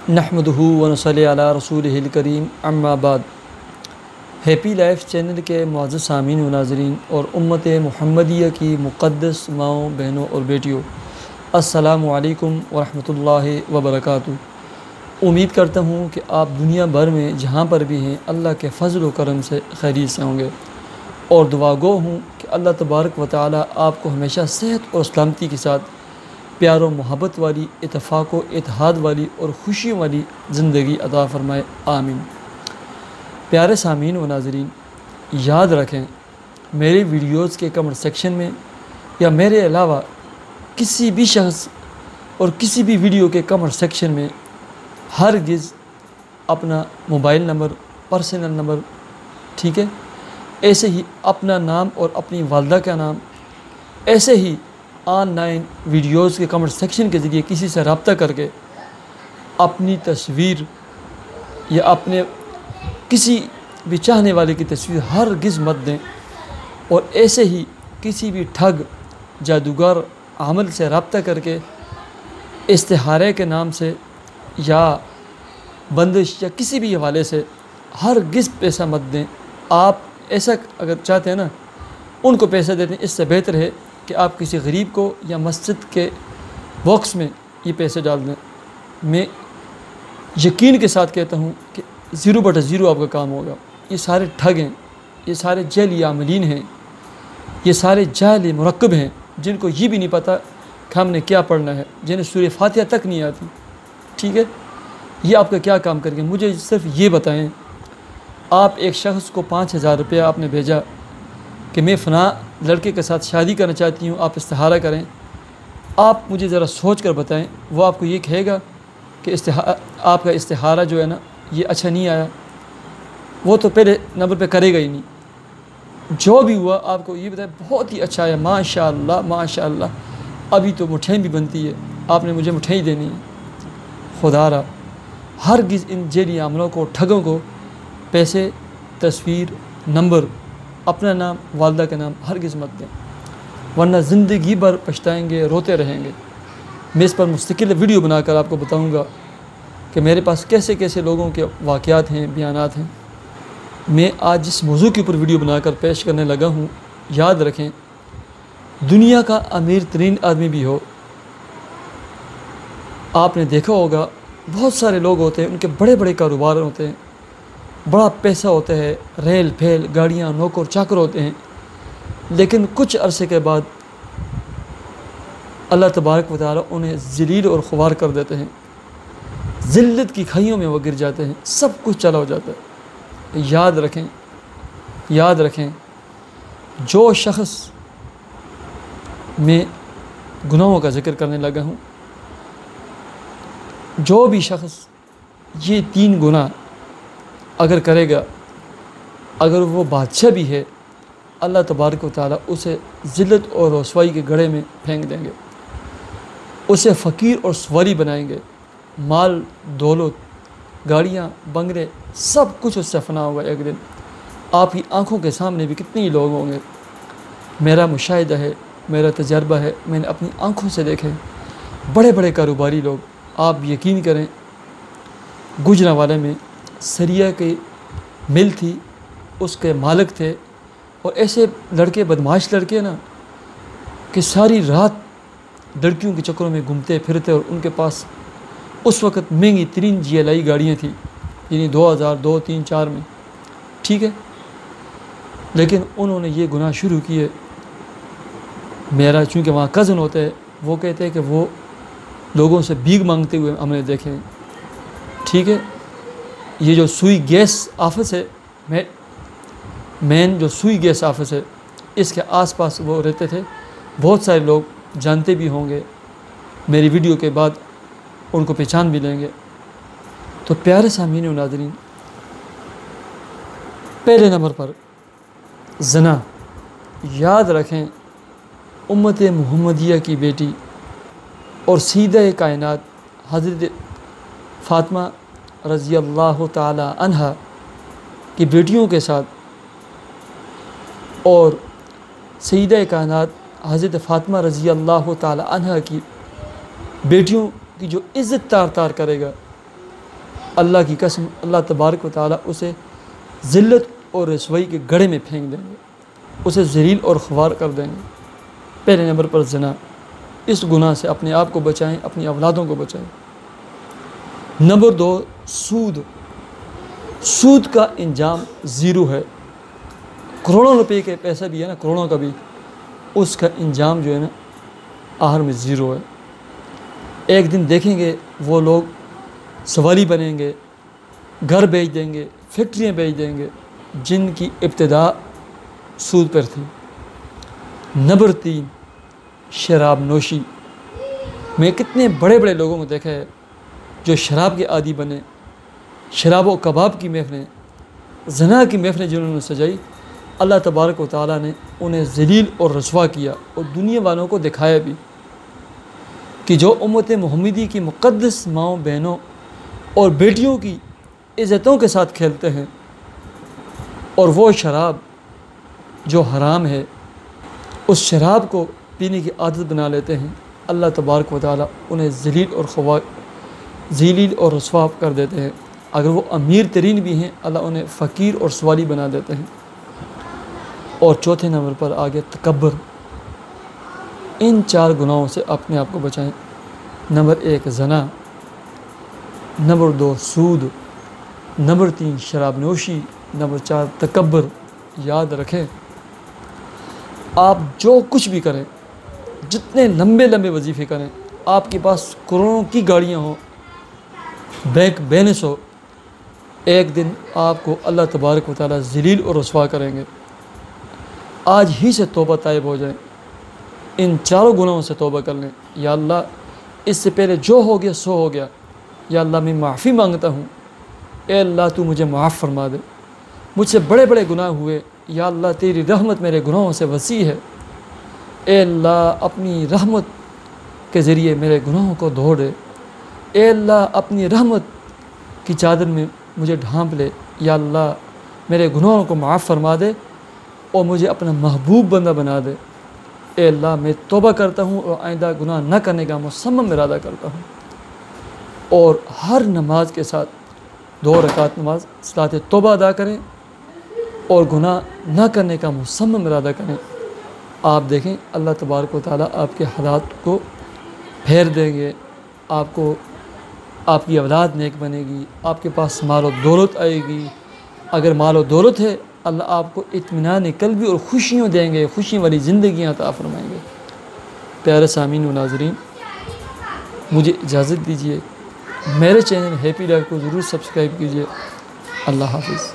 نحمدہ ونصلی علی رسولہ الکریم اما بعد۔ ہیپی لائف چینل کے معزز سامعین و ناظرین اور امت محمدیہ کی مقدس ماؤں، بہنوں اور بیٹیوں، السلام علیکم ورحمۃ اللہ وبرکاتہ۔ امید کرتا ہوں کہ آپ دنیا بھر میں جہاں پر بھی ہیں اللہ کے فضل و کرم سے خیریت سے ہوں گے، اور دعا گو ہوں کہ اللہ تبارک و تعالی آپ کو ہمیشہ صحت اور سلامتی کے ساتھ پیار و محبت والی، اتفاق و اتحاد والی اور خوشیوں والی زندگی عطا فرمائے، آمین۔ پیارے سامعین و ناظرین، یاد رکھیں میرے ویڈیوز کے کمنٹ سیکشن میں یا میرے علاوہ کسی بھی شخص اور کسی بھی ویڈیو کے کمنٹ سیکشن میں ہرگز اپنا موبائل نمبر، پرسنل نمبر، ٹھیک ہے، ایسے ہی اپنا نام اور اپنی والدہ کا نام، ایسے ہی آن لائن ویڈیوز کے کمنٹ سیکشن کے ذریعے کسی سے رابطہ کر کے اپنی تصویر یا اپنے کسی بھی چاہنے والے کی تصویر ہرگز مت دیں، اور ایسے ہی کسی بھی ٹھگ، جادوگر عمل سے رابطہ کر کے استخارے کے نام سے یا بندش یا کسی بھی حوالے سے ہرگز پیسہ مت دیں۔ آپ ایسا اگر چاہتے ہیں نا ان کو پیسہ دیتے ہیں، اس سے بہتر ہے کہ آپ کسی غریب کو یا مسجد کے باکس میں یہ پیسے ڈال دیں۔ میں یقین کے ساتھ کہتا ہوں کہ 0/0 آپ کا کام ہوگا۔ یہ سارے ٹھگ ہیں، یہ سارے جعلی عاملین ہیں، یہ سارے جعلی مرکب ہیں جن کو یہ بھی نہیں پتہ کہ ہم نے کیا پڑھنا ہے، جنہیں سورہ فاتحہ تک نہیں آتی، ٹھیک ہے۔ یہ آپ کا کیا کام کریں گے؟ مجھے صرف یہ بتائیں، آپ ایک شخص کو 5000 روپیہ آپ نے بھیجا کہ میں فلاں لڑکے کے ساتھ شادی کرنا چاہتی ہوں، آپ استخارہ کریں۔ آپ مجھے ذرا سوچ کر بتائیں، وہ آپ کو یہ کہے گا کہ آپ کا استخارہ جو ہے نا یہ اچھا نہیں آیا؟ وہ تو پہلے نمبر پہ کرے گا ہی نہیں۔ جو بھی ہوا آپ کو یہ بتائیں بہت ہی اچھا آیا، ماشاء اللہ ماشاء اللہ، ابھی تو مٹھائی بھی بنتی ہے، آپ نے مجھے مٹھائی دینی ہے۔ خدا را ہرگز ان جعلی عاملوں کو، ٹھگوں کو پیسے، تصویر، نمبر، اپنا نام، والدہ کا نام ہرگز مت دیں، ورنہ زندگی بھر پچھتائیں گے، روتے رہیں گے۔ میں اس پر مستقل ویڈیو بنا کر آپ کو بتاؤں گا کہ میرے پاس کیسے کیسے لوگوں کے واقعات ہیں، بیانات ہیں۔ میں آج جس موضوع کے اوپر ویڈیو بنا کر پیش کرنے لگا ہوں، یاد رکھیں دنیا کا امیر ترین آدمی بھی ہو، آپ نے دیکھا ہوگا بہت سارے لوگ ہوتے ہیں، ان کے بڑے بڑے کاروبار ہوتے ہیں، بڑا پیسہ ہوتا ہے، ریل پھیل، گاڑیاں، نوکر چاکر ہوتے ہیں، لیکن کچھ عرصے کے بعد اللہ تبارک و تعالی انہیں ذلیل اور خوار کر دیتے ہیں، ذلت کی کھائیوں میں وہ گر جاتے ہیں، سب کچھ چلا ہو جاتا ہے۔ یاد رکھیں جو شخص، میں گناہوں کا ذکر کرنے لگا ہوں، جو بھی شخص یہ 3 گناہ اگر کرے گا، اگر وہ بادشاہ بھی ہے، اللہ تبارک و تعالی اسے ذلت اور رسوائی کے گڑھے میں پھینک دیں گے، اسے فقیر اور سواری بنائیں گے، مال دولت، گاڑیاں، بنگلے، سب کچھ اس سے فنا ہوگا۔ ایک دن آپ کی آنکھوں کے سامنے بھی کتنے ہی لوگ ہوں گے، میرا مشاہدہ ہے، میرا تجربہ ہے، میں نے اپنی آنکھوں سے دیکھے بڑے بڑے کاروباری لوگ۔ آپ یقین کریں گجرانوالے میں سریا کی مل تھی، اس کے مالک تھے، اور ایسے لڑکے، بدماش لڑکے نا، کہ ساری رات لڑکیوں کے چکروں میں گھومتے پھرتے، اور ان کے پاس اس وقت مہنگی ترین GLI گاڑیاں تھیں، یعنی 2002، 2003، 2004 میں، ٹھیک ہے۔ لیکن انہوں نے یہ گناہ شروع کیے۔ میرا چونکہ وہاں کزن ہوتا ہے، وہ کہتے ہیں کہ وہ لوگوں سے بھیک مانگتے ہوئے ہم نے دیکھے، ٹھیک ہے۔ یہ جو سوئی گیس آفس ہے، مین جو سوئی گیس آفس ہے، اس کے آس پاس وہ رہتے تھے، بہت سارے لوگ جانتے بھی ہوں گے، میری ویڈیو کے بعد ان کو پہچان بھی لیں گے۔ تو پیارے سامعین و ناظرین، پہلے نمبر پر زنا۔ یاد رکھیں امت محمدیہ کی بیٹی اور سیدہ کائنات حضرت فاطمہ رضی اللہ تعالی عنہا کی بیٹیوں کے ساتھ، اور سیدہ کائنات حضرت فاطمہ رضی اللہ تعالی عنہا کی بیٹیوں کی جو عزت تار تار کرے گا، اللہ کی قسم اللہ تبارک و تعالیٰ اسے ذلت اور رسوائی کے گڑھے میں پھینک دیں گے، اسے ذلیل اور خوار کر دیں گے۔ پہلے نمبر پر زنا، اس گناہ سے اپنے آپ کو بچائیں، اپنی اولادوں کو بچائیں۔ نمبر 2 سود، سود کا انجام زیرو ہے۔ کروڑوں روپے کے پیسہ بھی ہے نا، کروڑوں کا بھی، اس کا انجام جو ہے نا آخر میں زیرو ہے۔ ایک دن دیکھیں گے وہ لوگ سوالی بنیں گے، گھر بیچ دیں گے، فیکٹریاں بیچ دیں گے، جن کی ابتدا سود پر تھی۔ نمبر 3 شراب نوشی، میں کتنے بڑے بڑے لوگوں کو دیکھا ہے جو شراب کے عادی بنے، شراب و کباب کی محفلیں، زنا کی محفلیں جنہوں نے سجائی، اللہ تبارک و تعالیٰ نے انہیں ذلیل اور رسوا کیا اور دنیا والوں کو دکھایا بھی کہ جو امت محمدی کی مقدس ماؤں بہنوں اور بیٹیوں کی عزتوں کے ساتھ کھیلتے ہیں اور وہ شراب جو حرام ہے اس شراب کو پینے کی عادت بنا لیتے ہیں، اللہ تبارک و تعالیٰ انہیں ذلیل اور رسوا کر دیتے ہیں۔ اگر وہ امیر ترین بھی ہیں اللہ انہیں فقیر اور سوالی بنا دیتے ہیں۔ اور چوتھے نمبر پر آگے تکبر، ان 4 گناہوں سے اپنے آپ کو بچائیں۔ نمبر 1 زنا، نمبر 2 سود، نمبر 3 شراب نوشی، نمبر 4 تکبر۔ یاد رکھیں آپ جو کچھ بھی کریں، جتنے لمبے لمبے وظیفے کریں، آپ کے پاس کروڑوں کی گاڑیاں ہوں، بینک بیلنس ہو، ایک دن آپ کو اللہ تبارک و تعالیٰ ذلیل اور رسوا کریں گے۔ آج ہی سے توبہ طائب ہو جائیں، ان 4 گناہوں سے توبہ کر لیں۔ یا اللہ اس سے پہلے جو ہو گیا سو ہو گیا، یا اللہ میں معافی مانگتا ہوں، اے اللہ تو مجھے معاف فرما دے، مجھ سے بڑے بڑے گناہ ہوئے، یا اللہ تیری رحمت میرے گناہوں سے وسیع ہے، اے اللہ اپنی رحمت کے ذریعے میرے گناہوں کو دھو دے، اے اللہ اپنی رحمت کی چادر میں مجھے ڈھانپ لے، یا اللہ میرے گناہوں کو معاف فرما دے اور مجھے اپنا محبوب بندہ بنا دے۔ اے اللہ میں توبہ کرتا ہوں اور آئندہ گناہ نہ کرنے کا مصمم ارادہ کرتا ہوں۔ اور ہر نماز کے ساتھ 2 رکعت نماز صلاۃ توبہ ادا کریں اور گناہ نہ کرنے کا مصمم ارادہ کریں۔ آپ دیکھیں اللہ تبارک و تعالیٰ آپ کے حالات کو پھیر دیں گے، آپ کی اولاد نیک بنے گی، آپ کے پاس مال و دولت آئے گی۔ اگر مال و دولت ہے اللہ آپ کو اطمینان قلبی اور خوشیاں دیں گے، خوشی والی زندگیاں عطا فرمائیں گے۔ پیارے سامعین و ناظرین، مجھے اجازت دیجیے، میرے چینل ہیپی لائف کو ضرور سبسکرائب کیجیے۔ اللہ حافظ۔